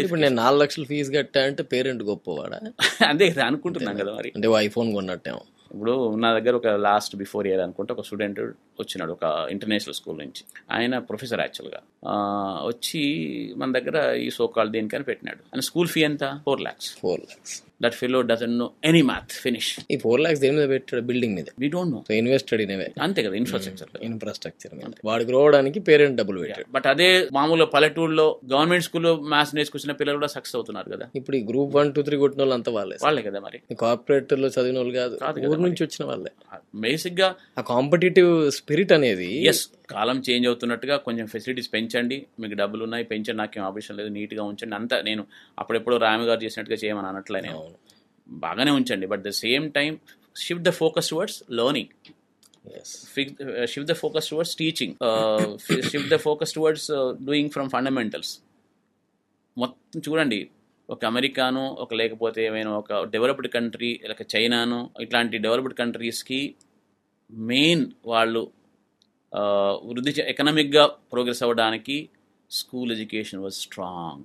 ఇప్పుడు నేను 4 లక్షలు ఫీజు కట్టా అంటే పేరెంట్ గొప్పవాడా? అంతే కదా అనుకుంటున్నాం కదా మరి. అంటే ఐఫోన్ కొన్నట్టేమో. ఇప్పుడు నా దగ్గర ఒక లాస్ట్ బిఫోర్ ఇయర్ అనుకుంటే ఒక స్టూడెంట్ వచ్చినాడు ఒక ఇంటర్నేషనల్ స్కూల్ నుంచి. ఆయన ప్రొఫెసర్ యాక్చువల్గా. వచ్చి మన దగ్గర ఈ సోకాల్ దేనికని పెట్టినాడు. ఆయన స్కూల్ ఫీ ఎంత? 4 lakhs. That fellow doesn't know any math finish. ఈ 4 lakhs దేని మీద పెట్టాడు? బిల్డింగ్ మీద. We don't know. So invested in away. అంతే కదా, ఇన్ఫ్రాస్ట్రక్చర్ మీద. వాడు గ్రో అవడానికి పేరెంట్ డబ్బులు పెట్టాడు. బట్ అదే మామూలు పల్లెటూరులో గవర్నమెంట్ స్కూల్లో మ్యాథ్స్ నేర్చుకొచ్చిన పిల్లలు కూడా సక్సెస్ అవుతున్నారు కదా. ఇప్పుడు ఈ గ్రూప్ 1, 2, 3 కొట్టిన వాళ్ళు అంతా వాళ్ళే కదా మరి. కార్పొరేట్ లో చదివిన వాళ్ళు కాదు, ఊరు నుంచి వచ్చిన వాళ్ళే. బేసిక్ గా ఆ కాంపిటేటివ్ స్పిరిట్ అనేది. ఎస్, కాలం చేంజ్ అవుతున్నట్టుగా కొంచెం ఫెసిలిటీస్ పెంచండి, మీకు డబ్బులు ఉన్నాయి పెంచండి, నాకేం ఆపరేషన్ లేదు, నీట్గా ఉంచండి. అంతా నేను అప్పుడెప్పుడు రామి గారు చేసినట్టుగా చేయమని అనట్లే, నేను బాగానే ఉంచండి. But the same time shift the focus towards learning, shift the focus towards teaching, shift the focus towards doing from fundamentals. మొత్తం చూడండి, ఒక అమెరికాను, ఒక లేకపోతే ఏమైనా ఒక డెవలప్డ్ కంట్రీ లేక చైనాను, ఇట్లాంటి డెవలప్డ్ కంట్రీస్కి మెయిన్ వాళ్ళు ఎకనామిక్గా ప్రోగ్రెస్ అవ్వడానికి స్కూల్ ఎడ్యుకేషన్ వాజ్ స్ట్రాంగ్.